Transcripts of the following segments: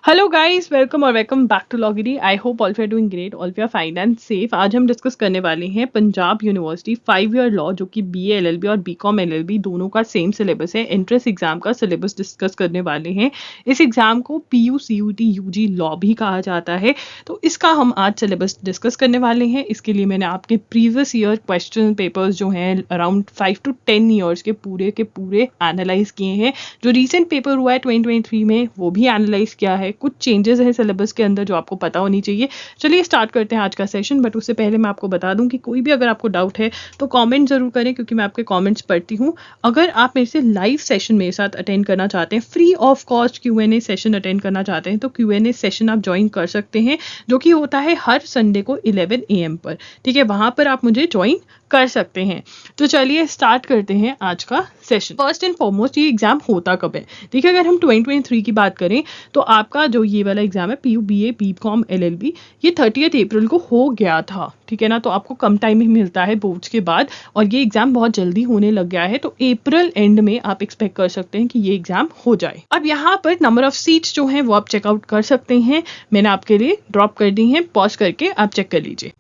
Hello guys, welcome और welcome back to Logidy. I hope all you are doing great, all you are fine and safe. आज हम discuss करने वाले हैं Punjab university 5 year law, जो कि बीए एलएलबी और बीकॉम एलएलबी दोनों का सेम सिलेबस है। एंट्रेंस एग्जाम का सिलेबस डिस्कस करने वाले हैं। इस एग्जाम को पीयू सीयूटी यूजी लॉ भी कहा जाता है, तो इसका हम आज सिलेबस डिस्कस करने वाले हैं। इसके लिए मैंने आपके प्रीवियस ईयर क्वेश्चन पेपर्स जो हैं अराउंड 5 to 10 ईयर्स के पूरे एनालाइज किए हैं। जो रिसेंट पेपर हुआ है 2023 में, वो भी एनालाइज किया है। कुछ चेंजेस हैं सिलेबस के अंदर जो आपको पता होनी चाहिए। चलिए स्टार्ट करते हैं आज का सेशन, बट उससे पहले मैं आपको बता दूं कि कोई भी अगर आपको डाउट है तो कमेंट जरूर करें, क्योंकि मैं आपके कमेंट्स पढ़ती हूँ। अगर आप मेरे से लाइव सेशन मेरे साथ अटेंड करना चाहते हैं, free of cost Q&A session attend करना चाहते हैं, तो Q&A सेशन आप ज्वाइन कर सकते हैं, जो कि होता है हर संडे को 11 AM पर। ठीक है, वहां पर आप मुझे ज्वाइन कर सकते हैं। तो चलिए स्टार्ट करते हैं आज का सेशन। फर्स्ट एंड फॉरमोस्ट, ये एग्जाम होता कब है? देखिए, अगर हम 2023 की बात करें तो आपका जो ये वाला एग्जाम है पीयू बीए बीकॉम एलएलबी, ये 30 अप्रैल को हो गया था। ठीक है ना, तो आपको कम टाइम ही मिलता है बोर्ड्स के बाद, और ये एग्जाम बहुत जल्दी होने लग गया है। तो अप्रैल एंड में आप एक्सपेक्ट कर सकते हैं कि ये एग्जाम हो जाए। अब यहाँ पर नंबर ऑफ सीट्स जो हैं वो आप चेकआउट कर सकते हैं। मैंने आपके लिए ड्रॉप कर दी हैं, पॉज करके आप चेक कर लीजिए।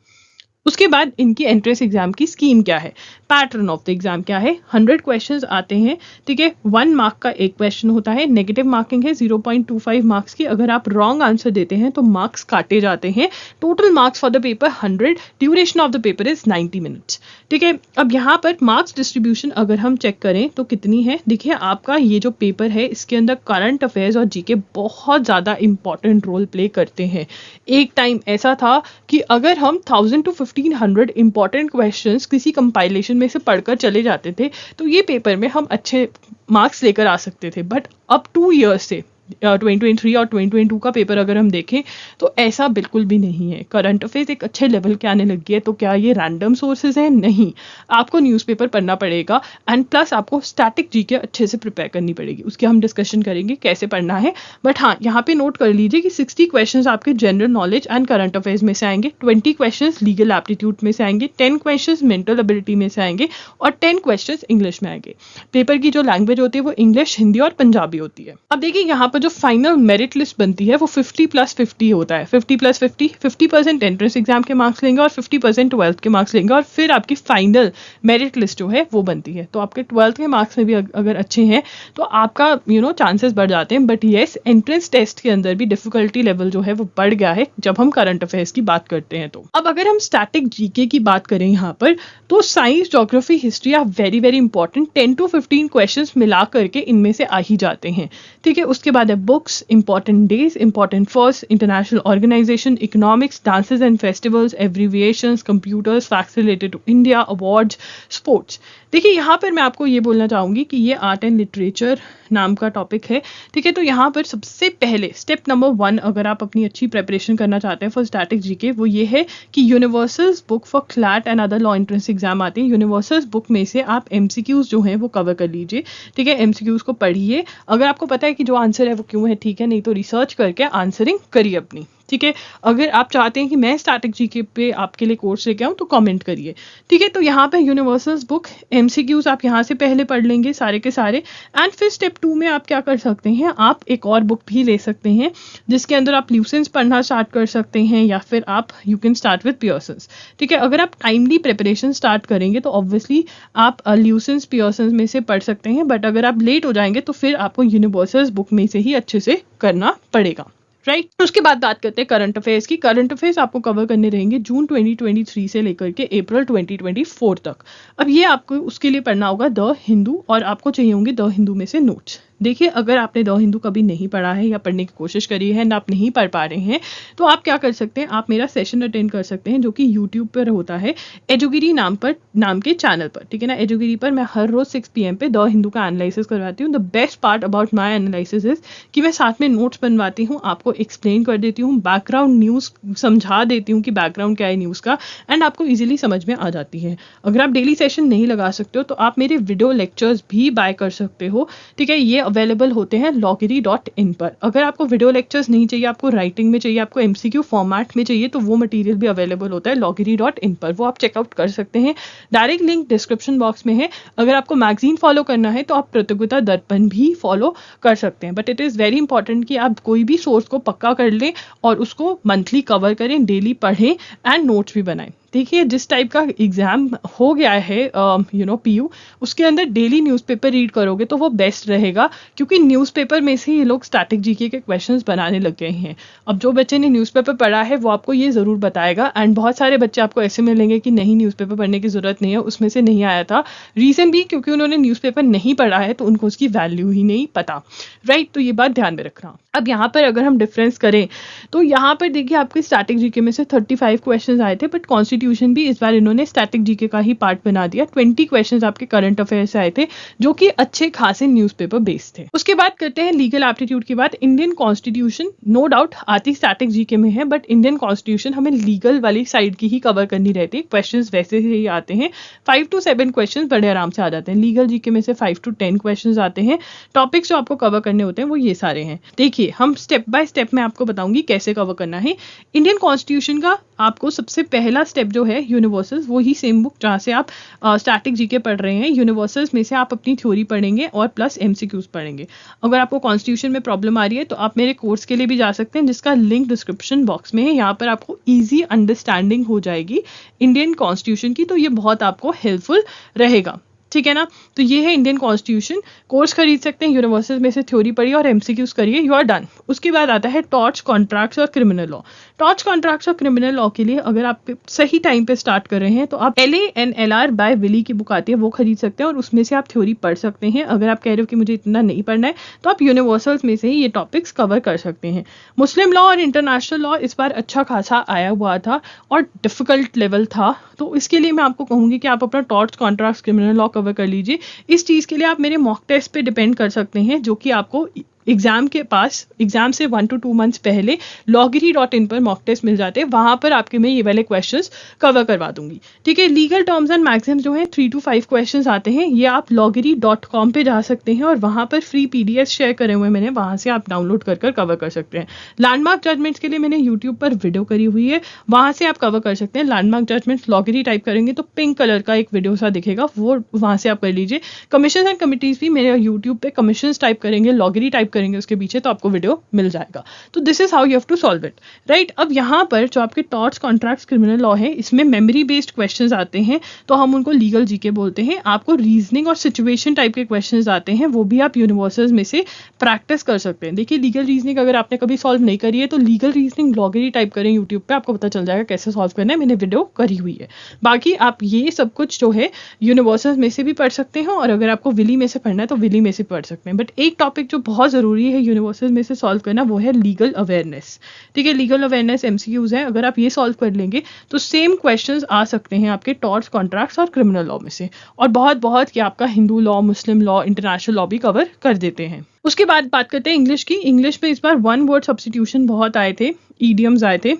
उसके बाद इनकी एंट्रेंस एग्जाम की स्कीम क्या है, पैटर्न ऑफ द एग्जाम क्या है। 100 क्वेश्चंस आते हैं। ठीक है, 1 मार्क का एक क्वेश्चन होता है। नेगेटिव मार्किंग है 0.25 मार्क्स की। अगर आप रॉन्ग आंसर देते हैं तो मार्क्स काटे जाते हैं। Total marks for the paper 100। Duration of the paper is 90 minutes. ठीक है, अब यहाँ पर मार्क्स डिस्ट्रीब्यूशन अगर हम चेक करें तो कितनी है, देखिए आपका ये जो पेपर है इसके अंदर करंट अफेयर्स और जीके बहुत ज़्यादा इंपॉर्टेंट रोल प्ले करते हैं। एक टाइम ऐसा था कि अगर हम 1000 to 1500 इंपॉर्टेंट क्वेश्चंस किसी कंपाइलेशन में से पढ़कर चले जाते थे, तो ये पेपर में हम अच्छे मार्क्स लेकर आ सकते थे। बट अब 2 ईयर्स से 2023 और 2022 का पेपर अगर हम देखें तो ऐसा बिल्कुल भी नहीं है। करंट अफेयर्स एक अच्छे लेवल के आने लग गए है। तो क्या ये रैंडम सोर्सेज हैं? नहीं, आपको न्यूज़पेपर पढ़ना पड़ेगा, एंड प्लस आपको स्टैटिक जीके अच्छे से प्रिपेयर करनी पड़ेगी। उसकी हम डिस्कशन करेंगे कैसे पढ़ना है। बट हाँ, यहाँ पे नोट कर लीजिए कि 60 क्वेश्चन आपके general knowledge and current affairs में से आएंगे, 20 क्वेश्चन लीगल एप्टीट्यूड में से आएंगे, 10 क्वेश्चन मेंटल एबिलिटी में से आएंगे, और 10 क्वेश्चन इंग्लिश में आएंगे। पेपर की जो लैंग्वेज होती है वो इंग्लिश, हिंदी और पंजाबी होती है। अब देखिए, यहाँ पर जो फाइनल मेरिट लिस्ट बनती है वो 50+50 होता है। 50+50, 50% एंट्रेंस एग्जाम के मार्क्स लेंगे और 50% 12th के मार्क्स लेंगे, और फिर आपकी फाइनल मेरिट लिस्ट जो है वो बनती है। तो आपके 12th के मार्क्स में भी अगर अच्छे हैं तो आपका चांसेस बढ़ जाते हैं। बट येस, एंट्रेंस टेस्ट के अंदर भी डिफिकल्टी लेवल जो है वो बढ़ गया है जब हम करंट अफेयर्स की बात करते हैं। तो अब अगर हम स्टैटिक जीके की बात करें यहाँ पर, तो science, geography, history are very very important. 10 to 15 question मिला करके इनमें से आ ही जाते हैं। ठीक है, उसके बाद है books, important days, important first, international organization, economics, dances and festivals, abbreviations, computers, facts related to India, awards, sports. देखिए, यहाँ पर मैं आपको ये बोलना चाहूँगी कि ये आर्ट एंड लिटरेचर नाम का टॉपिक है। ठीक है, तो यहाँ पर सबसे पहले स्टेप नंबर 1, अगर आप अपनी अच्छी प्रेपरेशन करना चाहते हैं फॉर स्टैटिक जीके, वो ये है कि universals book for CLAT and other law entrance exam आते हैं। यूनिवर्सल्स बुक में से आप एमसीक्यूज जो हैं वो कवर कर लीजिए। ठीक है, एमसीक्यूज को पढ़िए। अगर आपको पता है कि जो आंसर है वो क्यों है, ठीक है, नहीं तो रिसर्च करके आंसरिंग करिए अपनी। ठीक है, अगर आप चाहते हैं कि मैं स्टैटिक जीके पे आपके लिए कोर्स लेके आऊँ तो कमेंट करिए। ठीक है, तो यहाँ पे यूनिवर्सल्स बुक, एमसीक्यूज आप यहाँ से पहले पढ़ लेंगे सारे के सारे, एंड फिर स्टेप 2 में आप क्या कर सकते हैं, आप एक और बुक भी ले सकते हैं जिसके अंदर आप ल्यूसेंस पढ़ना स्टार्ट कर सकते हैं, या फिर आप you can start with Pearson's. ठीक है, अगर आप टाइमली प्रिपरेशन स्टार्ट करेंगे तो ऑब्वियसली आप ल्यूसेंस, पियर्सन्स में से पढ़ सकते हैं, बट अगर आप लेट हो जाएंगे तो फिर आपको यूनिवर्सल्स बुक में से ही अच्छे से करना पड़ेगा। राइट, उसके बाद बात करते हैं करंट अफेयर्स की। करंट अफेयर्स आपको कवर करने रहेंगे जून 2023 से लेकर के अप्रैल 2024 तक। अब ये आपको उसके लिए पढ़ना होगा द हिंदू, और आपको चाहिए होंगे द हिंदू में से नोट्स। देखिए, अगर आपने द हिंदू कभी नहीं पढ़ा है या पढ़ने की कोशिश करी है एंड आप नहीं पढ़ पा रहे हैं, तो आप क्या कर सकते हैं, आप मेरा सेशन अटेंड कर सकते हैं जो कि यूट्यूब पर होता है, एजुगिरी नाम के चैनल पर। ठीक है ना, एजुगिरी पर मैं हर रोज 6 PM पे द हिंदू का एनालिसिस करवाती हूँ। The best part about my analysis is कि मैं साथ में नोट्स बनवाती हूँ, आपको एक्सप्लेन कर देती हूँ, बैकग्राउंड न्यूज़ समझा देती हूँ कि बैकग्राउंड क्या है न्यूज़ का, एंड आपको ईजिली समझ में आ जाती है। अगर आप डेली सेशन नहीं लगा सकते हो तो आप मेरे वीडियो लेक्चर्स भी बाय कर सकते हो। ठीक है, ये अवेलेबल होते हैं loggery.in पर। अगर आपको वीडियो लेक्चर्स नहीं चाहिए, आपको राइटिंग में चाहिए, आपको MCQ फॉर्मेट में चाहिए, तो वो मटेरियल भी अवेलेबल होता है loggery.in पर, वो आप चेकआउट कर सकते हैं। डायरेक्ट लिंक डिस्क्रिप्शन बॉक्स में है। अगर आपको मैगजीन फॉलो करना है तो आप प्रतियोगिता दर्पण भी फॉलो कर सकते हैं, but it is very important कि आप कोई भी सोर्स को पक्का कर लें और उसको मंथली कवर करें, डेली पढ़ें एंड नोट्स भी बनाएं। देखिए, जिस टाइप का एग्जाम हो गया है PU, उसके अंदर डेली न्यूज़पेपर रीड करोगे तो वो बेस्ट रहेगा, क्योंकि न्यूज़पेपर में से ये लोग स्टैटिक जीके के क्वेश्चंस बनाने लग गए हैं। अब जो बच्चे ने न्यूज़पेपर पढ़ा है वो आपको ये ज़रूर बताएगा, एंड बहुत सारे बच्चे आपको ऐसे मिलेंगे कि नहीं, न्यूज़पेपर पढ़ने की ज़रूरत नहीं है, उसमें से नहीं आया था। रीज़न भी क्योंकि उन्होंने न्यूज़पेपर नहीं पढ़ा है, तो उनको उसकी वैल्यू ही नहीं पता, राइट। तो ये बात ध्यान में रखना। अब यहाँ पर अगर हम डिफरेंस करें तो यहाँ पर देखिए, आपके स्टैटिक जीके में से 35 क्वेश्चंस आए थे, बट कॉन्स्टिट्यूशन भी इस बार इन्होंने स्टैटिक जीके का ही पार्ट बना दिया। 20 क्वेश्चंस आपके करंट अफेयर से आए थे, जो कि अच्छे खासे न्यूज़पेपर बेस्ड थे। उसके बाद करते हैं लीगल एप्टीट्यूड की बात। इंडियन कॉन्स्टिट्यूशन नो डाउट आती स्टैटिक जीके में है, बट इंडियन कॉन्स्टिट्यूशन हमें लीगल वाली साइड की ही कवर करनी रहती है। क्वेश्चन वैसे ही आते हैं, 5 to 7 क्वेश्चन बड़े आराम से आ जाते हैं। लीगल जीके में से 5 to 10 क्वेश्चन आते हैं। टॉपिक्स जो आपको कवर करने होते हैं वो ये सारे हैं। देखिए, हम स्टेप बाय स्टेप में आपको बताऊंगी कैसे कवर करना है। इंडियन कॉन्स्टिट्यूशन का आपको सबसे पहला स्टेप जो है यूनिवर्सल्स, वो ही सेम बुक जहाँ से आप स्टैटिक जीके पढ़ रहे हैं, यूनिवर्सल्स में से आप अपनी थ्योरी पढ़ेंगे और प्लस MCQs पढ़ेंगे। अगर आपको कॉन्स्टिट्यूशन में प्रॉब्लम आ रही है तो आप मेरे कोर्स के लिए भी जा सकते हैं, जिसका लिंक डिस्क्रिप्शन बॉक्स में है। यहाँ पर आपको ईजी अंडरस्टैंडिंग हो जाएगी इंडियन कॉन्स्टिट्यूशन की, तो ये बहुत आपको हेल्पफुल रहेगा, ठीक है ना। तो ये है इंडियन कॉन्स्टिट्यूशन। कोर्स खरीद सकते हैं, यूनिवर्सिटीज में से थ्योरी पढ़िए और MCQs करिए, यू आर डन। उसके बाद आता है टॉर्च, कॉन्ट्रैक्ट्स और क्रिमिनल लॉ। टॉर्च, कॉन्ट्रैक्ट्स और क्रिमिनल लॉ के लिए अगर आप सही टाइम पे स्टार्ट कर रहे हैं तो आप LANLR बाय विली की बुक आती है, वो खरीद सकते हैं और उसमें से आप थ्योरी पढ़ सकते हैं। अगर आप कह रहे हो कि मुझे इतना नहीं पढ़ना है, तो आप यूनिवर्सल्स में से ही ये टॉपिक्स कवर कर सकते हैं। मुस्लिम लॉ और इंटरनेशनल लॉ इस बार अच्छा खासा आया हुआ था और डिफिकल्ट लेवल था, तो इसके लिए मैं आपको कहूँगी कि आप अपना torch, contracts, criminal law cover कर लीजिए। इस चीज़ के लिए आप मेरे मॉक टेस्ट पे डिपेंड कर सकते हैं, जो कि आपको एग्जाम से 1 to 2 मंथ्स पहले loggery.in पर मॉक टेस्ट मिल जाते हैं। वहां पर आपके मैं ये वाले क्वेश्चंस कवर करवा दूंगी, ठीक है। लीगल टर्म्स एंड मैक्सिम्स जो है 3 to 5 क्वेश्चंस आते हैं, ये आप loggery.com पे जा सकते हैं और वहां पर फ्री PDF शेयर करे हुए मैंने, वहां से आप डाउनलोड कर कवर कर सकते हैं। लैंडमार्क जजमेंट्स के लिए मैंने यूट्यूब पर वीडियो करी हुई है, वहां से आप कवर कर सकते हैं। लैंडमार्क जजमेंट्स loggery टाइप करेंगे तो पिंक कलर का एक वीडियो सा दिखेगा, वो वहां से आप कर लीजिए। कमीशन एंड कमिटीज भी मेरे यूट्यूब पे कमीशन टाइप करेंगे, loggery टाइप करेंगे उसके पीछे, तो आपको वीडियो मिल जाएगा। तो this is how you have to solve it, right. अब यहाँ पर जो आपके टॉर्च, कॉन्ट्रैक्ट्स, क्रिमिनल लॉ है, इसमें मेमोरी बेस्ड क्वेश्चंस आते हैं, तो हम उनको लीगल जीके बोलते हैं। आपको रीजनिंग और सिचुएशन टाइप के क्वेश्चंस आते हैं, वो भी आप यूनिवर्सल्स में से प्रैक्टिस कर सकते हैं। देखिए, लीगल रीजनिंग अगर आपने कभी सॉल्व नहीं करी है तो लीगल रीजनिंग loggery टाइप करें यूट्यूब पे, आपको पता चल जाएगा कैसे सॉल्व करना है, मैंने वीडियो करी हुई है। बाकी आप ये सब कुछ जो है यूनिवर्सल्स में से भी पढ़ सकते हैं, और अगर आपको विली में से पढ़ना है तो विली में से पढ़ सकते हैं। बट एक टॉपिक जो बहुत ज़रूरी है यूनिवर्सल में से सॉल्व करना, वो है लीगल अवेयरनेस, ठीक है। लीगल अवेयरनेस MCQs है, अगर आप ये सॉल्व कर लेंगे तो सेम क्वेश्चंस आ सकते हैं आपके टॉर्च, कॉन्ट्रैक्ट्स और क्रिमिनल लॉ में से, और बहुत कि आपका हिंदू लॉ, मुस्लिम लॉ, इंटरनेशनल लॉ भी कवर कर देते हैं। उसके बाद बात करते हैं इंग्लिश की। इंग्लिश में इस बार 1 वर्ड सब्स्टिट्यूशन बहुत आए थे, ईडियम्स आए थे।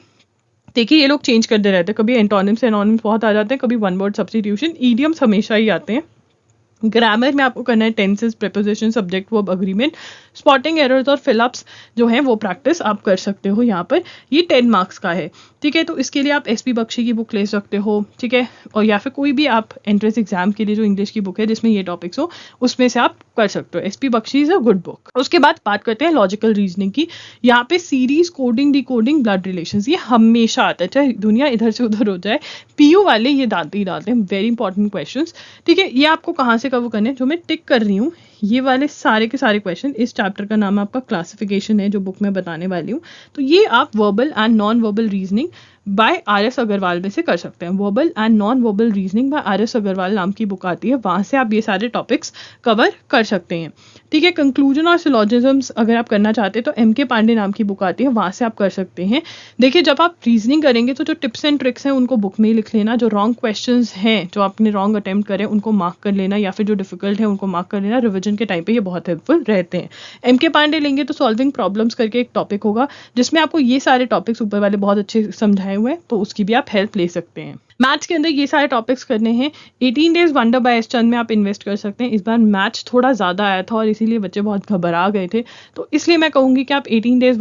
देखिए, ये लोग चेंज करते रहते हैं, कभी एंटोनिम्स एनोनिम्स बहुत आ जाते हैं, कभी 1 वर्ड सब्स्टिट्यूशन। ईडियम्स हमेशा ही आते हैं। ग्रामर में आपको करना है tenses, preposition, subject verb, agreement, spotting errors और फिलअप्स जो हैं वो प्रैक्टिस आप कर सकते हो यहाँ पर। ये 10 मार्क्स का है, ठीक है। तो इसके लिए आप SP बख्शी की बुक ले सकते हो, ठीक है, और या फिर कोई भी आप एंट्रेंस एग्जाम के लिए जो इंग्लिश की बुक है जिसमें ये टॉपिक्स हो, उसमें से आप कर सकते हो। SP Bakshi is a good book. उसके बाद बात करते हैं लॉजिकल रीजनिंग की। यहाँ पे series, coding, decoding, blood relations, ये हमेशा आता है, चाहे दुनिया इधर से उधर हो जाए, PU वाले ये डालते ही डालते हैं। वेरी इंपॉर्टेंट क्वेश्चन, ठीक है। ये आपको कहाँ से कवर करने, जो मैं टिक कर रही हूँ, ये वाले सारे के सारे क्वेश्चन। इस चैप्टर का नाम आपका क्लासिफिकेशन है, जो बुक में बताने वाली हूँ। तो ये आप verbal and non verbal reasoning by RS Agarwal में से कर सकते हैं। Verbal and non verbal reasoning by RS Agarwal नाम की बुक आती है, वहां से आप ये सारे टॉपिक्स कवर कर सकते हैं, ठीक है। कंक्लूजन और सिलोजिज्म्स अगर आप करना चाहते हैं तो MK पांडे नाम की बुक आती है, वहां से आप कर सकते हैं। देखिए, जब आप रीजनिंग करेंगे तो जो टिप्स एंड ट्रिक्स हैं उनको बुक में ही लिख लेना। जो रॉन्ग क्वेश्चंस हैं, जो आपने रॉन्ग अटेम्प्ट करे, उनको मार्क कर लेना, या फिर जो डिफिकल्ट है उनको मार्क कर लेना। रिविजन के टाइम पे ये बहुत हेल्पफुल रहते हैं। MK पांडे लेंगे तो सॉल्विंग प्रॉब्लम्स करके एक टॉपिक होगा, जिसमें आपको ये सारे टॉपिक्स ऊपर वाले बहुत अच्छे समझाए हुए हैं, तो उसकी भी आप हेल्प ले सकते हैं। मैथ्स के अंदर ये सारे टॉपिक्स करने हैं। 18 डेज वंडर बाय एस चंद में आप इन्वेस्ट कर सकते हैं। इस बार मैथ्स थोड़ा ज़्यादा आया था और इसीलिए बच्चे बहुत घबरा गए थे, तो इसलिए मैं कहूँगी कि आप 18 डेज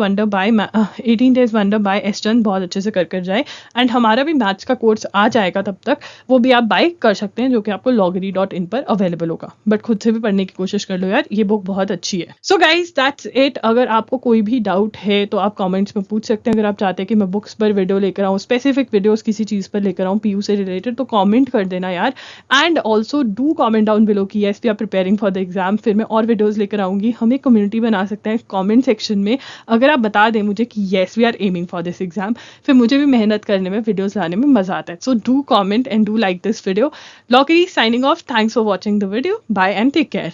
वंडर बाय एस चंद बहुत अच्छे से कर जाए। एंड हमारा भी मैथ्स का कोर्स आ जाएगा तब तक, वो भी आप बाय कर सकते हैं, जो कि आपको loggery.in पर अवेलेबल होगा। बट खुद से भी पढ़ने की कोशिश कर लो यार, ये बुक बहुत अच्छी है। So guys that's it. अगर आपको कोई भी डाउट है तो आप कमेंट्स में पूछ सकते हैं। अगर आप चाहते हैं कि मैं बुक्स पर वीडियो लेकर आऊँ, स्पेसिफिक वीडियोस किसी चीज़ पर लेकर आऊँ पीयू से रिलेटेड, तो कमेंट कर देना यार। And also do comment down below कि yes we are preparing for the exam. फिर मैं और वीडियोस लेकर आऊँगी। हम एक कम्युनिटी बना सकते हैं कमेंट सेक्शन में। अगर आप बता दें मुझे कि yes we are aiming for this exam, फिर मुझे भी मेहनत करने में, वीडियोस लाने में मजा आता है। So do comment and do like this video. Lockery signing off. Thanks for watching the video. Bye and take care.